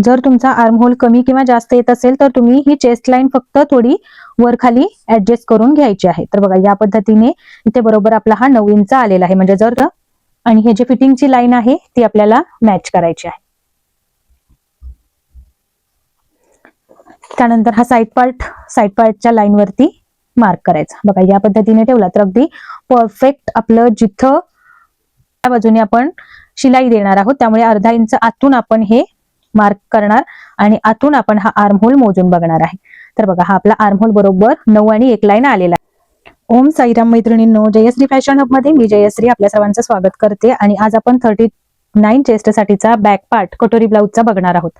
जर तुमचा arm hole कमी किंवा जास्त येत असेल तर तुम्ही ही चेस्ट लाईन फक्त थोडी वर खाली ऍडजस्ट करून घ्यायची आहे. तर बघा या पद्धतीने इथे बरोबर आपला हा 9 इंच आलेला आहे. म्हणजे जर आणि हे जे फिटिंगची लाईन आहे ती आपल्याला मॅच करायची आहे. त्यानंतर हा साईड पार्टच्या लाईन वरती मार्क करायचा. बघा या पद्धतीने ठेवला तर अगदी परफेक्ट आपलं जिथं त्या बाजूने आपण शिलाई देणार आहोत त्यामुळे अर्धा इंच आतून आपण हे मार्क करणार आणि आतून आपण हा आर्म होल मोजून बघणार आहे. तर बघा हा आपला आर्म होल बरोबर 9 आणि 1 लाईन आलेला आहे. ओम साईराम मैत्रिणींनो, जयश्री फॅशन हब मध्ये मी जयश्री आपल्या सर्वांचं स्वागत करते. आणि आज आपण 39 चेस्ट साठीचा बॅक पार्ट कटोरी ब्लाउजचा बघणार आहोत.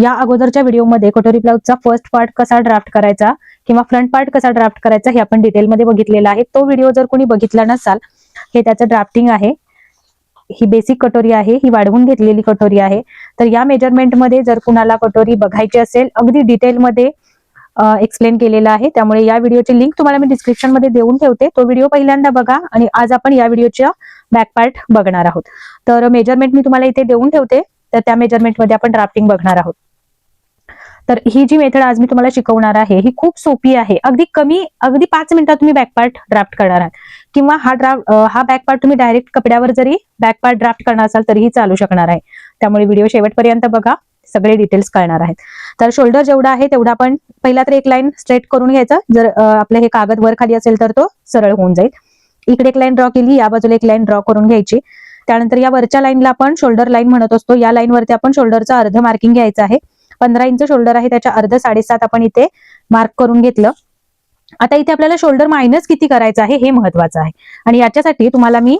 या अगोदरच्या व्हिडिओमध्ये कटोरी ब्लाउजचा फर्स्ट पार्ट कसा ड्राफ्ट करायचा किंवा फ्रंट पार्ट कसा ड्राफ्ट करायचा हे आपण डिटेलमध्ये बघितलेला आहे. तो व्हिडिओ जर कोणी बघितला नसाल, हे त्याचं ड्राफ्टिंग आहे. ही बेसिक कटोरी आहे, ही वाढवून घेतलेली कटोरी आहे. तर या मेजरमेंट मध्ये जर कुणाला कटोरी बघायची असेल, अगदी डिटेलमध्ये एक्सप्लेन केलेला आहे. त्यामुळे या व्हिडिओची लिंक तुम्हाला मी डिस्क्रिप्शन मध्ये देऊन ठेवते. तो व्हिडिओ पहिल्यांदा बघा. आणि आज आपण या व्हिडिओच्या बॅक पार्ट बघणार आहोत. तर मेजरमेंट मी तुम्हाला इथे देऊन ठेवते. तर त्या मेजरमेंट मध्ये आपण ड्राफ्टिंग बघणार आहोत. तर ही जी मेथड आज मी तुम्हाला शिकवणार आहे ही खूप सोपी आहे. अगदी 5 मिनिटात तुम्ही बॅक पार्ट ड्राफ्ट करणार आहात. किंवा हा बॅक पार्ट तुम्ही डायरेक्ट कपड्यावर जरी बॅक पार्ट ड्राफ्ट करणार असाल तरीही चालू शकणार आहे. त्यामुळे व्हिडिओ शेवटपर्यंत बघा, सगळे डिटेल्स कळणार आहेत. तर शोल्डर जेवढा आहे तेवढा आपण पहिला तर एक लाईन स्ट्रेट करून घ्यायचा. जर आपलं हे कागद वर खाली असेल तर तो सरळ होऊन जाईल. इकडे एक लाईन ड्रॉ केली, या बाजूला एक लाईन ड्रॉ करून घ्यायची. त्यानंतर या वरच्या लाईनला आपण शोल्डर लाईन म्हणत असतो. या लाईन वरती आपण शोल्डरचं अर्ध मार्किंग घ्यायचं आहे. 15 इंच शोल्डर आहे, त्याच्या अर्ध 7.5 आपण इथे मार्क करून घेतलं. आता इथे आपल्याला शोल्डर मायनस किती करायचं आहे हे महत्वाचं आहे. आणि याच्यासाठी तुम्हाला मी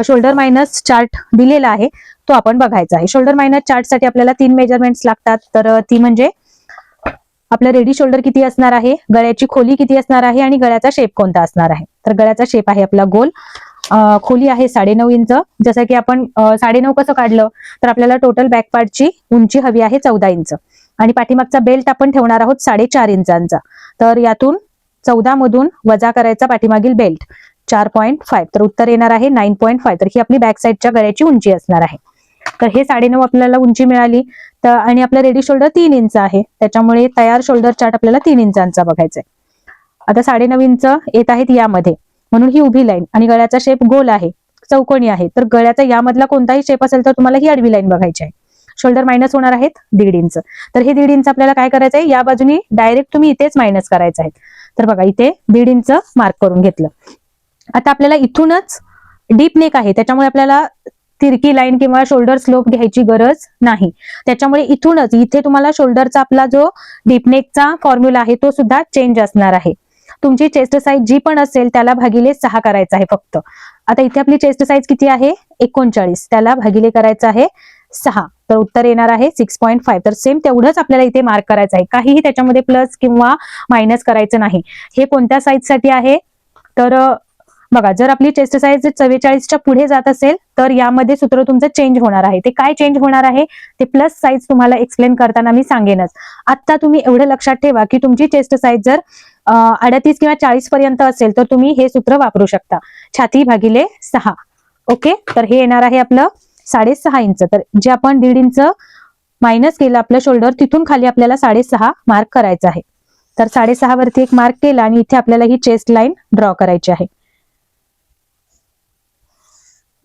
शोल्डर मायनस चार्ट दिलेला आहे, तो आपण बघायचा आहे. शोल्डर मायनस चार्ट साठी आपल्याला 3 मेजरमेंट्स लागतात. तर ती म्हणजे आपलं रेडी शोल्डर किती असणार आहे, गळ्याची खोली किती असणार आहे आणि गळ्याचा शेप कोणता असणार आहे. तर गळ्याचा शेप आहे आपला गोल, खोली आहे 9.5 इंच. जसं की आपण 9.5 कसं काढलं तर आपल्याला टोटल बॅक पार्टची उंची हवी आहे 14 इंच. आणि पाठीमागचा बेल्ट आपण ठेवणार आहोत 4.5 इंचांचा. तर यातून 14 मधून वजा करायचा पाठीमागील बेल्ट 4.5. तर उत्तर येणार आहे 9.5. तर ही आपली बॅक साईडच्या गळ्याची उंची असणार आहे. तर हे 9.5 आपल्याला उंची मिळाली. तर आणि आपलं रेडी शोल्डर 3 इंच आहे, त्याच्यामुळे तयार शोल्डर चार्ट आपल्याला 3 इंचांचा बघायचा आहे. आता 9.5 इंच येत आहेत यामध्ये, म्हणून ही उभी लाईन. आणि गळ्याचा शेप गोल आहे, चौकोनी आहे. तर गळ्याचा यामधला कोणताही शेप असेल तर तुम्हाला ही आडवी लाईन बघायची आहे. शोल्डर मायनस होणार आहेत 1.5 इंच. तर हे 1.5 इंच आपल्याला काय करायचं आहे, या बाजूनी डायरेक्ट तुम्ही इथेच मायनस करायचं आहे. तर बघा इथे 1.5 इंच मार्क करून घेतलं. आता आपल्याला इथूनच डीप नेक आहे, त्याच्यामुळे आपल्याला तिरकी लाईन किंवा शोल्डर स्लोप घ्यायची गरज नाही. त्याच्यामुळे इथूनच इथे तुम्हाला शोल्डरचा आपला जो डीप नेकचा फॉर्म्युला आहे तो सुद्धा चेंज असणार आहे. तुमची चेस्ट साईज जी पण असेल त्याला भागिले 6 करायचं आहे फक्त. आता इथे आपली चेस्ट साईज किती आहे 39, त्याला भागिले करायचं आहे 6. तर उत्तर येणार आहे 6.5. तर सेम तेवढंच आपल्याला इथे मार्क करायचं आहे. काहीही त्याच्यामध्ये प्लस किंवा मायनस करायचं नाही. हे कोणत्या साईज साठी आहे तर बघा, जर आपली चेस्ट साईज 44च्या पुढे जात असेल तर यामध्ये सूत्र तुमचं चेंज होणार आहे. ते काय चेंज होणार आहे ते प्लस साईज तुम्हाला एक्सप्लेन करताना मी सांगेनच. आता तुम्ही एवढं लक्षात ठेवा की तुमची चेस्ट साईज जर 38 किंवा 40 पर्यंत असेल तर तुम्ही हे सूत्र वापरू शकता, छाती भागिले 6. ओके, तर हे येणार आहे आपलं 6.5 इंच. तर जे आपण 1.5 इंच मायनस केलं आपलं शोल्डर, तिथून खाली आपल्याला 6.5 मार्क करायचं आहे. तर 6.5 वरती एक मार्क केला आणि इथे आपल्याला ही चेस्ट लाईन ड्रॉ करायची आहे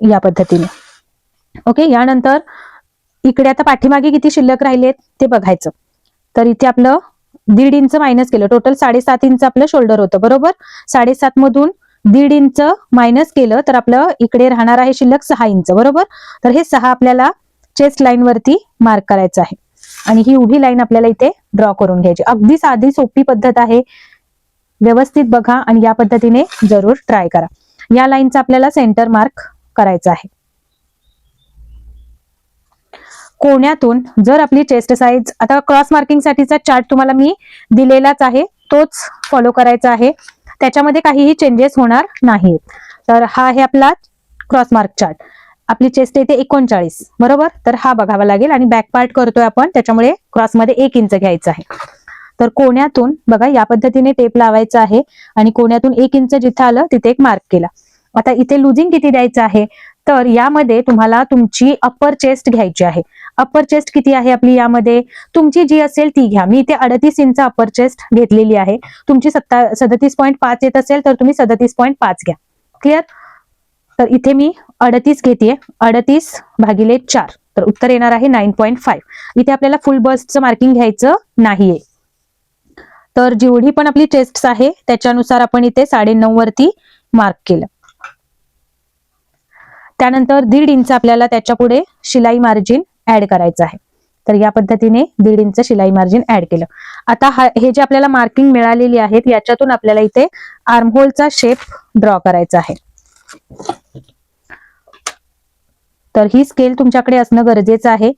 या पद्धतीने. ओके, यानंतर इकडे आता पाठीमागे किती शिल्लक राहिलेत ते बघायचं. तर इथे आपलं 1.5 इंच मायनस केलं, टोटल 7.5 इंच आपलं शोल्डर होतं बरोबर. 7.5 मधून 1.5 इंच मायनस केलं तर आपलं इकडे राहणार आहे शिल्लक 6 इंच बरोबर. तर हे 6 आपल्याला चेस्ट लाईन वरती मार्क करायचं आहे. आणि ही उभी लाईन आपल्याला इथे ड्रॉ करून घ्यायची. अगदी साधी सोपी पद्धत आहे, व्यवस्थित बघा आणि या पद्धतीने जरूर ट्राय करा. या लाईनचा आपल्याला सेंटर मार्क करायचं आहे. कोण्यातून जर आपली चेस्ट साईज, आता क्रॉस मार्किंग साठीचा चार्ट तुम्हाला मी दिलेलाच आहे, तोच फॉलो करायचा आहे. त्याच्यामध्ये काहीही चेंजेस होणार नाहीत. तर हा आहे आपला क्रॉस मार्क चार्ट. आपली चेस्ट येते 39 बरोबर. तर हा बघावा लागेल आणि बॅक पार्ट करतोय आपण, त्याच्यामुळे क्रॉस मध्ये 1 इंच घ्यायचं आहे. तर कोण्यातून बघा या पद्धतीने टेप लावायचा आहे आणि कोण्यातून 1 इंच जिथे आलं तिथे एक मार्क केला. आता इथे लुजिंग किती द्यायचं आहे तर यामध्ये तुम्हाला तुमची अप्पर चेस्ट घ्यायची आहे. अप्पर चेस्ट किती आहे आपली यामध्ये, तुमची जी असेल ती घ्या. मी इथे 38 इंच अप्पर चेस्ट घेतलेली आहे. तुमची 37.5 येत असेल तर तुम्ही 37.5 घ्या. क्लिअर. तर इथे मी 38 घेतेय. 38/4 तर उत्तर येणार आहे 9.5. इथे आपल्याला फुल बस्टचं मार्किंग घ्यायचं नाहीये. तर जेवढी पण आपली चेस्ट आहे त्याच्यानुसार आपण इथे 9.5 वरती मार्क केलं. त्यानंतर 1.5 इंच आपल्याला त्याच्या पुढे शिलाई मार्जिन ऍड करायचं आहे. तर या पद्धतीने 1.5 इंच शिलाई मार्जिन ऍड केलं. आता हे जे आपल्याला मार्किंग मिळालेली आहेत याच्यातून आपल्याला इथे आर्महोलचा शेप ड्रॉ करायचा आहे. तर ही स्केल तुमच्याकडे असणं गरजेचं आहे.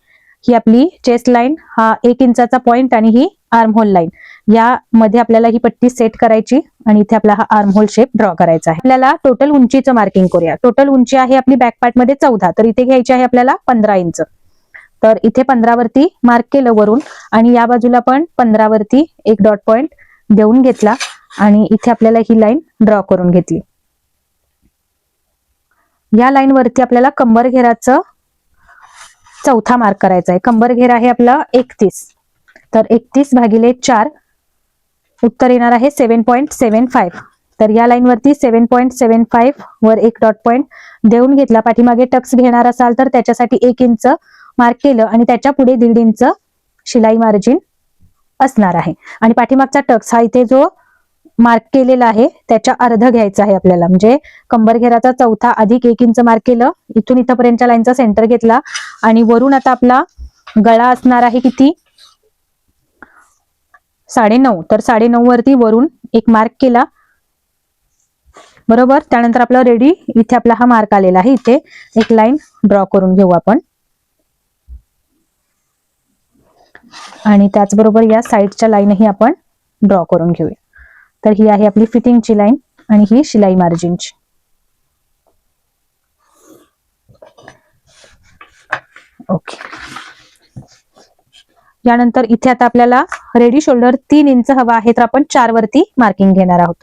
ही आपली चेस्ट लाईन, हा 1 इंचाचा पॉइंट आणि ही आर्महोल लाईन, यामध्ये आपल्याला ही पट्टी सेट करायची आणि इथे आपला हा आर्महोल शेप ड्रॉ करायचा आहे. आपल्याला टोटल उंचीचं मार्किंग करूया. टोटल उंची आहे आपली बॅक पार्ट मध्ये 14, तर इथे घ्यायची आहे आपल्याला 15 इंच. तर इथे 15 वरती मार्क केलं वरून आणि या बाजूला पण 15 वरती एक डॉट पॉइंट देऊन घेतला आणि इथे आपल्याला ही लाईन ड्रॉ करून घेतली. या लाईन वरती आपल्याला कंबर घेराचं चौथा मार्क करायचा आहे. कंबर घेर आहे आपला 31, तर 31/4 उत्तर येणार आहे 7.75. तर या लाईन वरती 7.75 वर एक डॉट पॉइंट देऊन घेतला. पाठीमागे टक्स घेणार असाल तर त्याच्यासाठी 1 इंच मार्क केलं आणि त्याच्या पुढे 1.5 इंच शिलाई मार्जिन असणार आहे. आणि पाठीमागचा टक्स हा इथे जो मार्क केलेला आहे त्याच्या अर्ध घ्यायचा आहे आपल्याला. म्हणजे कंबर घेराचा चौथा अधिक 1 इंच मार्क केलं, इथून इथपर्यंतच्या लाईनचा सेंटर घेतला आणि वरून आता आपला गळा असणार आहे किती, 9.5. तर 9.5 वरती वरून एक मार्क केला. बरोबर. त्यानंतर आपला रेडी इथे आपला हा मार्क आलेला आहे. इथे एक लाईन ड्रॉ करून घेऊ आपण आणि त्याचबरोबर या साईडच्या लाईनही आपण ड्रॉ करून घेऊया. तर ही आहे आपली फिटिंगची लाईन आणि ही शिलाई मार्जिनची. ओके. यानंतर इथे आता आपल्याला रेडी शोल्डर 3 इंच हवा आहे, तर आपण 4 वरती मार्किंग घेणार आहोत.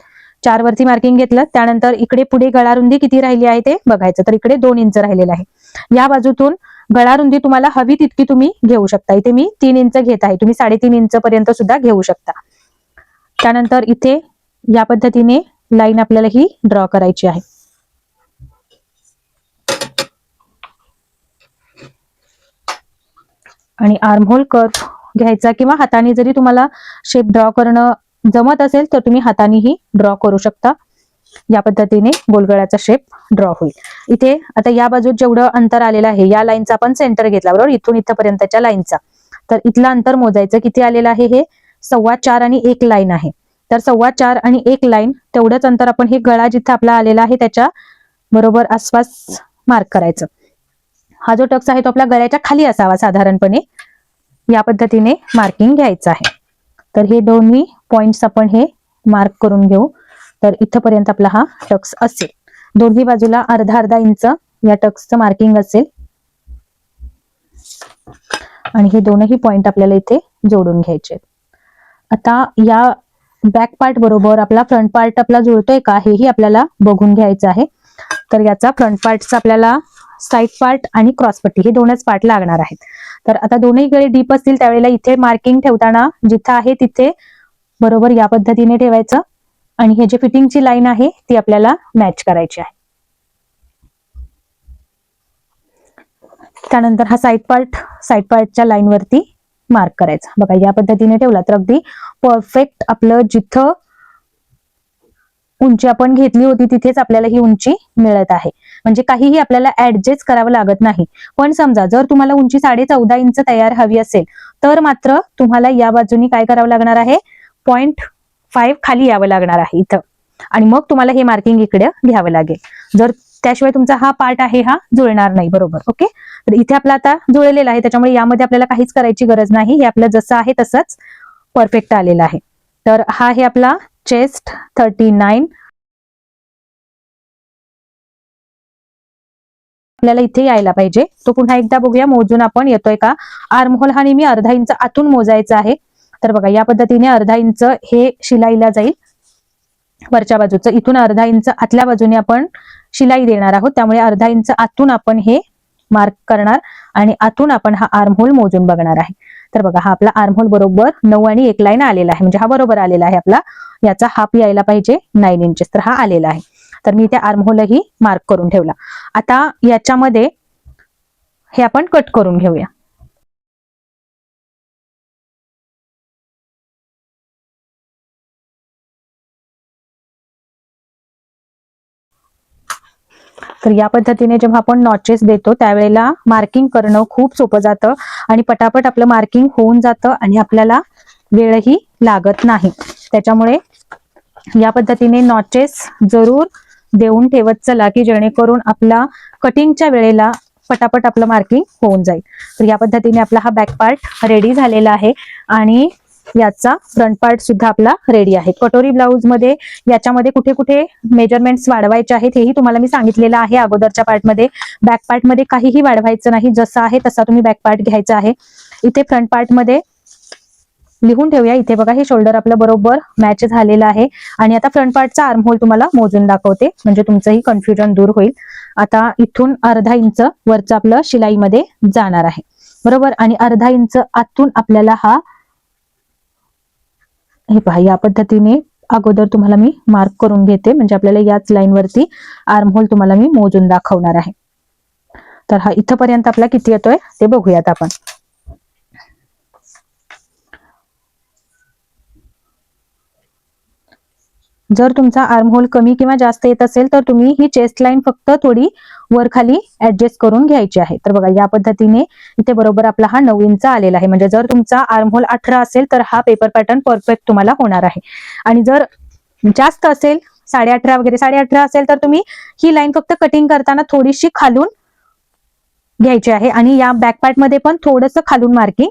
4 वरती मार्किंग घेतलं. त्यानंतर इकडे पुढे गळारुंदी किती राहिली आहे ते बघायचं. तर इकडे 2 इंच राहिलेलं आहे. या बाजूतून गळारुंदी तुम्हाला हवी तितकी तुम्ही घेऊ शकता. इथे मी 3 इंच घेत आहे, तुम्ही 3.5 इंच पर्यंत सुद्धा घेऊ शकता. त्यानंतर इथे या पद्धतीने लाईन आपल्याला ही ड्रॉ करायची आहे. आणि आर्महोल कर्व घ्यायचा किंवा हाताने जरी तुम्हाला शेप ड्रॉ करणं जमत असेल तर तुम्ही हातानेही ड्रॉ करू शकता. या पद्धतीने गोलगळ्याचा शेप ड्रॉ होईल. इथे आता या बाजूत जेवढं अंतर आलेलं आहे या लाईनचा आपण सेंटर घेतला, बरोबर, इथून इथपर्यंतच्या लाईनचा. तर इथलं अंतर मोजायचं किती आलेलं आहे. हे 4.25 आणि 1 लाईन आहे. तर 4.25 आणि 1 लाईन तेवढंच अंतर आपण हे गळा जिथं आपला आलेला आहे त्याच्या बरोबर आसपास मार्क करायचं. हा जो टक्स आहे तो आपल्या गळ्याच्या खाली असावा साधारणपणे. या पद्धतीने मार्किंग घ्यायचं आहे. तर हे दोन्ही पॉइंट्स आपण हे मार्क करून घेऊ. तर इथपर्यंत आपला हा टक्स असेल. दोन्ही बाजूला अर्धा इंच या टक्सचं मार्किंग असेल आणि हे दोनही पॉइंट आपल्याला इथे जोडून घ्यायचे. आता या बॅक पार्ट बरोबर आपला फ्रंट पार्ट आपला जुळतोय का हेही आपल्याला बघून घ्यायचं आहे. तर याचा फ्रंट पार्टचा आपल्याला साईड पार्ट आणि क्रॉस पट्टी हे दोनच पार्ट लागणार आहेत. तर आता दोन्ही गळे डीप असतील त्यावेळेला इथे मार्किंग ठेवताना जिथं आहे तिथे बरोबर या पद्धतीने ठेवायचं आणि हे जे फिटिंगची लाईन आहे ती आपल्याला मॅच करायची आहे. त्यानंतर हा साईड पार्टच्या लाईन वरती मार्क करायचा. बघा या पद्धतीने ठेवला तर अगदी परफेक्ट आपलं जिथं उंची आपण घेतली होती तिथेच आपल्याला ही उंची मिळत आहे. म्हणजे काहीही आपल्याला ऍडजस्ट करावं लागत नाही. पण समजा जर तुम्हाला उंची 14.5 इंच तयार हवी असेल तर मात्र तुम्हाला या बाजूनी काय करावं लागणार आहे, 0.5 खाली यावं लागणार आहे इथं आणि मग तुम्हाला हे मार्किंग इकडे घ्यावं लागेल. जर त्याशिवाय तुमचा हा पार्ट आहे हा जुळणार नाही. बरोबर. ओके. तर इथे आपला आता जुळलेला आहे त्याच्यामुळे यामध्ये आपल्याला काहीच करायची गरज नाही. हे आपलं जसं आहे तसंच परफेक्ट आलेलं आहे. तर हा आहे आपला चेस्ट 39. आपल्याला इथे यायला पाहिजे. तो पुन्हा एकदा बघूया मोजून आपण येतोय का. आर्महोल हा नेहमी अर्धा इंच आतून मोजायचा आहे. तर बघा या पद्धतीने अर्धा इंच हे शिलाईला जाईल वरच्या बाजूचं. इथून अर्धा इंच आतल्या बाजूने आपण शिलाई देणार आहोत, त्यामुळे अर्धा इंच आतून आपण हे मार्क करणार आणि आतून आपण हा आर्म होल मोजून बघणार आहे. तर बघा हा आपला आर्म होल बरोबर 9 आणि 1 लाईन आलेला आहे, म्हणजे हा बरोबर आलेला आहे आपला. याचा हाफ यायला पाहिजे 9 इंचेस, तर हा आलेला आहे. तर मी त्या आर्म होलही मार्क करून ठेवला. आता याच्यामध्ये हे आपण कट करून घेऊया. तर या पद्धतीने जेव्हा आपण नॉचेस देतो त्यावेळेला मार्किंग करणं खूप सोपं जातं आणि पटापट आपलं मार्किंग होऊन जातं आणि आपल्याला वेळही लागत नाही. त्याच्यामुळे या पद्धतीने नॉचेस जरूर देऊन ठेवत चला की जेणेकरून आपला कटिंगच्या वेळेला पटापट आपलं मार्किंग होऊन जाईल. तर या पद्धतीने आपला हा बॅक पार्ट रेडी झालेला आहे आणि याचा फ्रंट पार्ट सुद्धा आपला रेडी आहे. कटोरी ब्लाउज मध्ये याच्यामध्ये कुठे कुठे मेजरमेंट्स वाढवायचे आहेत हेही तुम्हाला मी सांगितलेलं आहे अगोदरच्या पार्टमध्ये. बॅक पार्ट मध्ये काहीही वाढवायचं नाही, जसा आहे तसा तुम्ही बॅक पार्ट घ्यायचा आहे. इथे फ्रंट पार्ट मध्ये लिहून ठेवूया. इथे बघा हे शोल्डर आपलं बरोबर मॅच झालेलं आहे आणि आता फ्रंट पार्टचा आर्म होल तुम्हाला मोजून दाखवते, म्हणजे तुमचंही कन्फ्युजन दूर होईल. आता इथून अर्धा इंच वरचं आपलं शिलाईमध्ये जाणार आहे, बरोबर. आणि अर्धा इंच आतून आपल्याला हा, हे पहा या पद्धतीने अगोदर तुम्हाला मी मार्क करून घेते, म्हणजे आपल्याला याच लाईन वरती आर्म होल तुम्हाला मी मोजून दाखवणार आहे. तर हा इथपर्यंत आपला किती येतोय ते बघूयात आपण. जर तुमचा आर्म होल कमी किंवा जास्त येत असेल तर तुम्ही ही चेस्ट लाईन फक्त थोडी वर खाली ऍडजस्ट करून घ्यायची आहे. तर बघा या पद्धतीने इथे बरोबर आपला हा 9 इंच आलेला आहे. म्हणजे जर तुमचा आर्म होल 18 असेल तर हा पेपर पॅटर्न परफेक्ट तुम्हाला होणार आहे. आणि जर जास्त असेल 18.5 वगैरे 18.5 असेल तर तुम्ही ही लाईन फक्त कटिंग करताना थोडीशी खालून घ्यायची आहे आणि या बॅक पार्ट मध्ये पण थोडंसं खालून मार्किंग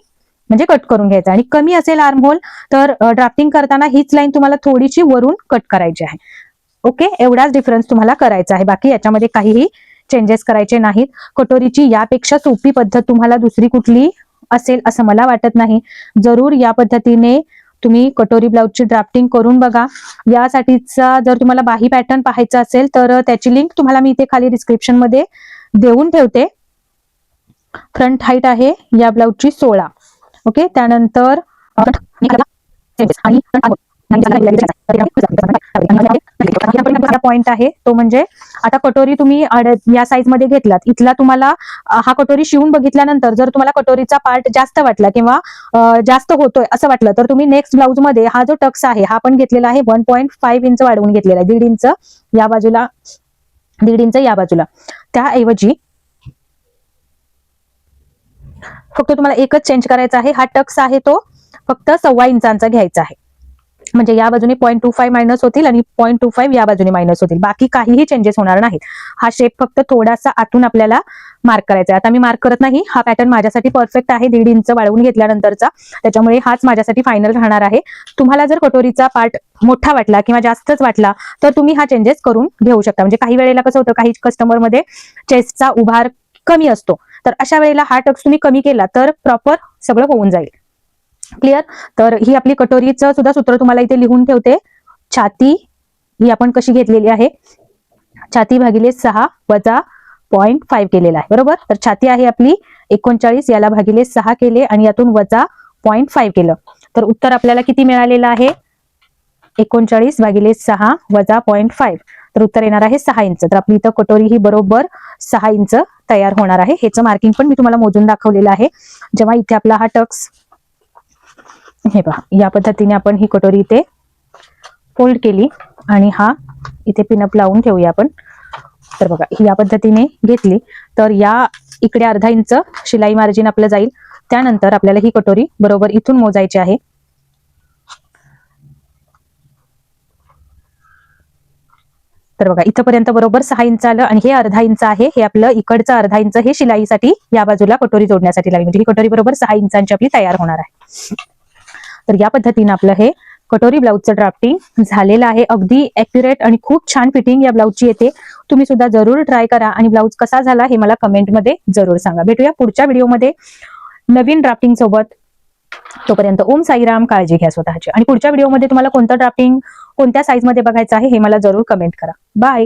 म्हणजे कट करून घ्यायचं. आणि कमी असेल आर्म होल तर ड्राफ्टिंग करताना हीच लाईन तुम्हाला थोडीशी वरून कट करायची आहे. ओके, एवढाच डिफरन्स तुम्हाला करायचा आहे, बाकी याच्यामध्ये काहीही चेंजेस करायचे नाहीत. कटोरीची यापेक्षा सोपी पद्धत तुम्हाला दुसरी कुठली असेल असं मला वाटत नाही. जरूर या पद्धतीने तुम्ही कटोरी ब्लाउजची ड्राफ्टिंग करून बघा. यासाठीचा जर तुम्हाला बाही पॅटर्न पाहायचा असेल तर त्याची लिंक तुम्हाला मी इथे खाली डिस्क्रिप्शन मध्ये देऊन ठेवते. फ्रंट हाईट आहे या ब्लाउजची 16. ओके, त्यानंतर पॉइंट आहे तो म्हणजे आता कटोरी तुम्ही या साईज मध्ये घेतलात, इथला तुम्हाला हा कटोरी शिवून बघितल्यानंतर जर तुम्हाला कटोरीचा पार्ट जास्त वाटला किंवा जास्त होतोय असं वाटलं तर तुम्ही नेक्स्ट ब्लाउज मध्ये हा जो टक्स आहे हा पण घेतलेला आहे 1.5 इंच वाढवून घेतलेला आहे, 1.5 इंच या बाजूला 1.5 इंच या बाजूला. त्याऐवजी फक्त तुम्हाला एकच चेंज करायचा आहे. हा टक्स आहे तो फक्त 1.25 इंचांचा घ्यायचा आहे, म्हणजे या बाजूने 0.25 मायनस होतील आणि 0.25 या बाजूने मायनस होतील, बाकी काहीही चेंजेस होणार नाहीत. हा शेप फक्त थोडासा आतून आपल्याला मार्क करायचा आहे. आता मी मार्क करत नाही, हा पॅटर्न माझ्यासाठी परफेक्ट आहे 1.5 इंच वाढवून घेतल्यानंतरचा, त्याच्यामुळे हाच माझ्यासाठी फायनल राहणार आहे. तुम्हाला जर कटोरीचा पार्ट मोठा वाटला किंवा जास्तच वाटला तर तुम्ही हा चेंजेस करून घेऊ शकता. म्हणजे काही वेळेला कसं होतं, काही कस्टमर मध्ये चेस्टचा उभार कमी असतो, तर अशा वेळेला हा टक्स तुम्ही कमी केला तर प्रॉपर सगळं होऊन जाईल. क्लिअर. तर ही आपली कटोरीचं सुद्धा सूत्र तुम्हाला इथे लिहून ठेवते. छाती ही आपण कशी घेतलेली आहे, छाती भागिले 6 वजा 0.5 केलेला आहे, बरोबर. तर छाती आहे आपली 39, याला भागिले 6 केले आणि यातून वजा 0.5 केलं, तर उत्तर आपल्याला किती मिळालेलं आहे, 39 भागिले 6 वजा 0.5, तर उत्तर येणार आहे 6 इंच. तर आपली इथं कटोरी ही बरोबर 6 इंच तयार होणार आहे. ह्याचं मार्किंग पण मी तुम्हाला मोजून दाखवलेलं आहे. जेव्हा इथे आपला हा टक्स, हे पहा या पद्धतीने आपण ही कटोरी इथे फोल्ड केली आणि हा इथे पिनअप लावून ठेवूया आपण. तर बघा ही या पद्धतीने घेतली तर या इकडे अर्धा इंच शिलाई मार्जिन आपलं जाईल. त्यानंतर आपल्याला ही कटोरी बरोबर इथून मोजायची आहे. तर बघा इथपर्यंत बरोबर 6 इंच आलं आणि हे अर्धा इंच आहे, हे आपलं इकडचं अर्धा इंच हे शिलाईसाठी या बाजूला कटोरी जोडण्यासाठी लागेल, म्हणजे ही कटोरी बरोबर 6 इंचांची आपली तयार होणार आहे. तर या पद्धतीने आपलं हे कटोरी ब्लाउजचं ड्राफ्टिंग झालेलं आहे. अगदी ॲक्युरेट आणि खूप छान फिटिंग या ब्लाउजची येते. तुम्ही सुद्धा जरूर ट्राय करा आणि ब्लाउज कसा झाला हे मला कमेंटमध्ये जरूर सांगा. भेटूया पुढच्या व्हिडिओमध्ये नवीन ड्राफ्टिंग सोबत. तोपर्यंत ओम साईराम, काळजी घ्या स्वतःची. आणि पुढच्या व्हिडिओमध्ये तुम्हाला कोणतं ड्राफ्टिंग कोणत्या साईज मध्ये बघायचं आहे हे मला जरूर कमेंट करा. बाय.